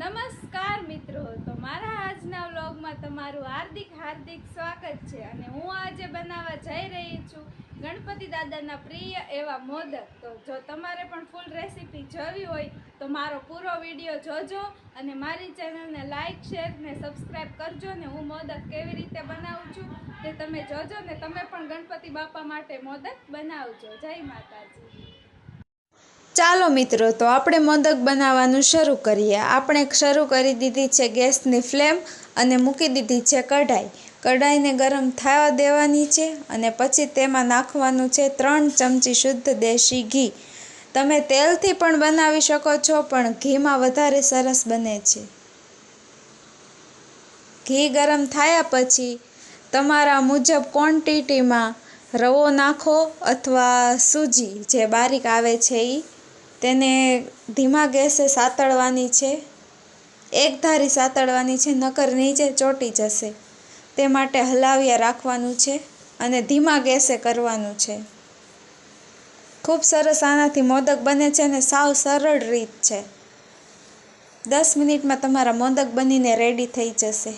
નમસ્કાર મિત્રો, તો મારા આજના વ્લોગમાં તમારું હાર્દિક સ્વાગત છે. અને હું આજે બનાવવા જઈ રહી છું ગણપતિ દાદાના પ્રિય એવા મોદક. તો જો તમારે પણ ફૂલ રેસીપી જોવી હોય તો મારો પૂરો વિડીયો જોજો અને મારી ચેનલને લાઈક, શેર ને સબસ્ક્રાઈબ કરજો. ને હું મોદક કેવી રીતે બનાવું છું તે તમે જોજો ને તમે પણ ગણપતિ બાપા માટે મોદક બનાવજો. જય માતાજી. ચાલો મિત્રો, તો આપણે મોદક બનાવવાનું શરૂ કરીએ. આપણે શરૂ કરી દીધી છે ગેસની ફ્લેમ અને મૂકી દીધી છે કઢાઈ. કઢાઈને ગરમ થવા દેવાની છે અને પછી તેમાં નાખવાનું છે 3 ચમચી શુદ્ધ દેશી ઘી. તમે તેલથી પણ બનાવી શકો છો, પણ ઘીમાં વધારે સરસ બને છે. ઘી ગરમ થયા પછી તમારા મુજબ ક્વોન્ટિટીમાં રવો નાખો અથવા સૂજી જે બારીક આવે છે તેને ધીમા ગેસે સાતળવાની છે. એકધારી સાતળવાની છે, નકર નીચે ચોંટી જશે. તે માટે હલાવ્યા રાખવાનું છે અને ધીમા ગેસે કરવાનું છે. ખૂબ સરસ આનાથી મોદક બને છે અને સાવ સરળ રીત છે. 10 મિનિટમાં તમારા મોદક બનીને રેડી થઈ જશે.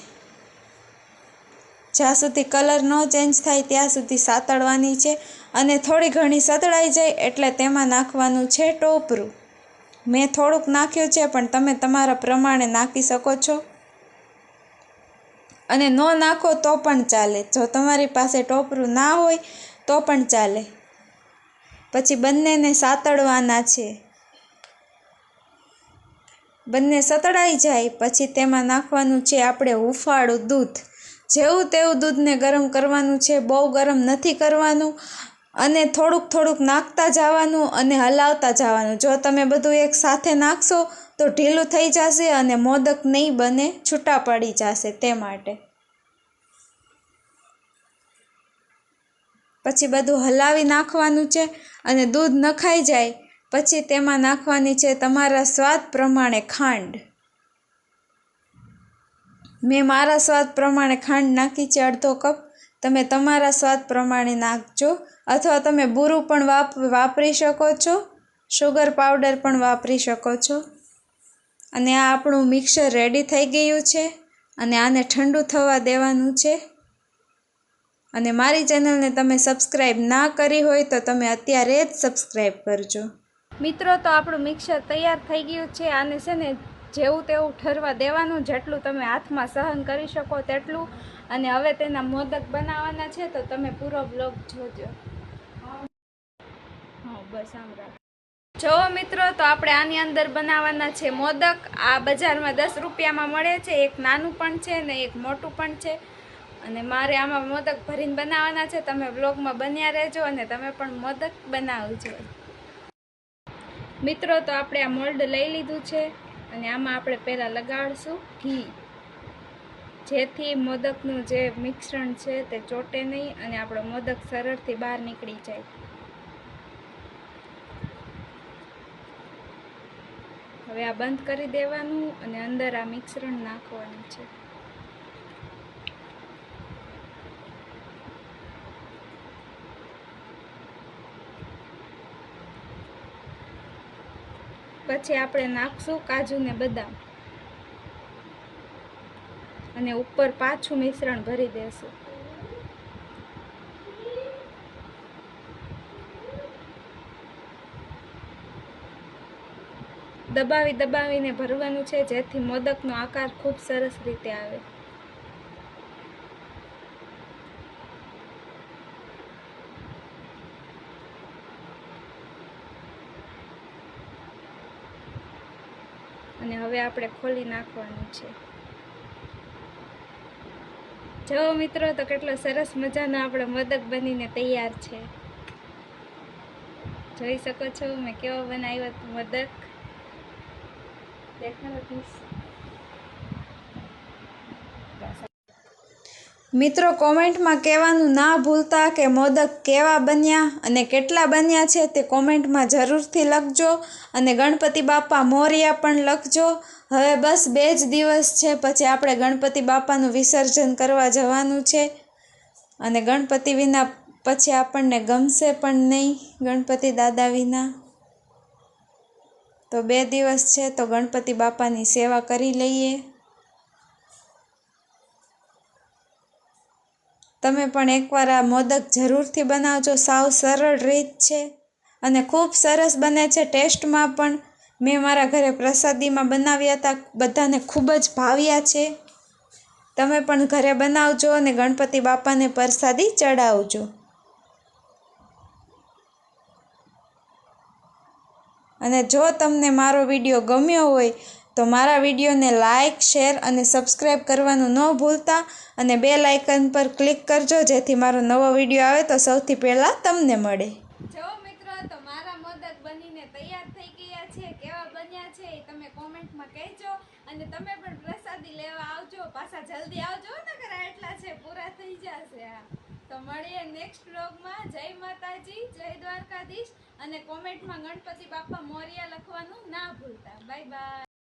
જ્યાં સુધી કલર ન ચેન્જ થાય ત્યાં સુધી સાતળવાની છે અને થોડી ઘણી સતળાઈ જાય એટલે તેમાં નાખવાનું છે ટોપરું. મેં થોડુંક નાખ્યું છે, પણ તમે તમારા પ્રમાણે નાખી શકો છો અને ન નાખો તો પણ ચાલે. જો તમારી પાસે ટોપરું ના હોય તો પણ ચાલે. પછી બંનેને સાતળવાના છે. બંને સતળાઈ જાય પછી તેમાં નાખવાનું છે આપણે હુંફાળું દૂધ. જેવું તેવું દૂધને ગરમ કરવાનું છે, બહુ ગરમ નથી કરવાનું અને થોડુંક નાખતા જવાનું અને હલાવતા જવાનું. જો તમે બધું એક સાથે નાખશો તો ઢીલું થઈ જશે અને મોદક નહીં બને, છૂટા પડી જશે. તે માટે પછી બધું હલાવી નાખવાનું છે અને દૂધ નખાઈ જાય પછી તેમાં નાખવાની છે તમારા સ્વાદ પ્રમાણે ખાંડ. મેં મારા સ્વાદ પ્રમાણે ખાંડ નાખી છે 1/2 કપ. તમે તમારા સ્વાદ પ્રમાણે નાખજો અથવા તમે બુરું પણ વાપરી શકો છો, શુગર પાવડર પણ વાપરી શકો છો. અને આ આપણું મિક્સર રેડી થઈ ગયું છે અને આને ઠંડુ થવા દેવાનું છે. અને મારી ચેનલને તમે સબસ્ક્રાઈબ ના કરી હોય તો તમે અત્યારે જ સબસ્ક્રાઈબ કરજો. મિત્રો, તો આપણું મિક્સર તૈયાર થઈ ગયું છે. આને છે ને જેવું તેવું ઠરવા દેવાનું, જેટલું તમે હાથમાં સહન કરી શકો તેટલું. અને હવે તેના મોદક બનાવવાના છે તો તમે પૂરો બ્લોગ જોજો. હા, બસ આમ રાખ. જો મિત્રો, તો આપણે આની અંદર બનાવવાના છે મોદક. આ બજારમાં 10 રૂપિયામાં મળે છે. એક નાનું પણ છે ને એક મોટું પણ છે. અને મારે આમાં મોદક ભરીને બનાવવાના છે. તમે બ્લોગમાં બન્યા રહેજો અને તમે પણ મોદક બનાવજો. મિત્રો, તો આપણે આ મોલ્ડ લઈ લીધું છે અને આમાં આપણે પહેલાં લગાડશું ઘી, જેથી મોદકનું જે મિશ્રણ છે તે ચોટે નહીં અને આપણો મોદક સરળથી બહાર નીકળી જાય. હવે આ બંધ કરી દેવાનું અને અંદર આ મિશ્રણ નાખવાનું છે. પછી આપણે નાખશું કાજુ ને બદામ અને ઉપર પાછું મિશ્રણ ભરી દેશું. દબાવીને ભરવાનું છે, જેથી મોદકનો આકાર ખૂબ સરસ રીતે આવે. અને હવે આપણે ખોલી નાખવાનું છે. જો મિત્રો, તો કેટલો સરસ મજાનો આપણો મોદક બનીને તૈયાર છે. જોઈ શકો છો મેં કેવો બનાવ્યો મોદક. મિત્રો, કોમેન્ટમાં કહેવાનું ના ભૂલતા કે મોદક કેવા બન્યા અને કેટલા બન્યા છે તે કોમેન્ટમાં જરૂરથી લખજો. અને ગણપતિ બાપા મોરયા પણ લખજો. હવે બસ 2 જ દિવસ છે, પછી આપણે ગણપતિ બાપાનું વિસર્જન કરવા જવાનું છે. અને ગણપતિ વિના પછી આપણને ગમશે પણ નહીં, ગણપતિ દાદા વિના. તો 2 દિવસ છે તો ગણપતિ બાપાની સેવા કરી લઈએ. તમે પણ એકવાર આ મોદક જરૂરથી બનાવજો. સાવ સરળ રીત છે અને ખૂબ સરસ બને છે. ટેસ્ટમાં પણ મેં મારા ઘરે પ્રસાદીમાં બનાવ્યા હતા, બધાને ખૂબ જ ભાવ્યા છે. તમે પણ ઘરે બનાવજો અને ગણપતિ બાપાને પ્રસાદી ચડાવજો. અને જો તમને મારો વિડીયો ગમ્યો હોય તો મારા વિડીયોને લાઇક, શેર અને સબસ્ક્રાઈબ કરવાનું ન ભૂલતા અને બેલ આઇકન પર ક્લિક કરજો જેથી મારો નવો વિડીયો આવે તો સૌથી પહેલાં તમને મળે. જો મિત્રો, તો મારા મોદક બનીને તૈયાર થઈ ગયા છે. કેવા બન્યા છે એ તમે કોમેન્ટમાં કહેજો અને તમે પણ પ્રસાદી લેવા આવજો. પાછા જલ્દી આવજો, નકર એટલા છે પૂરા થઈ જશે. તો મળીએ નેક્સ્ટ વ્લોગમાં. જય માતાજી, જય દ્વારકાધીશ અને કોમેન્ટમાં ગણપતિ બાપા મોરિયા લખવાનું ના ભૂલતા. Bye bye.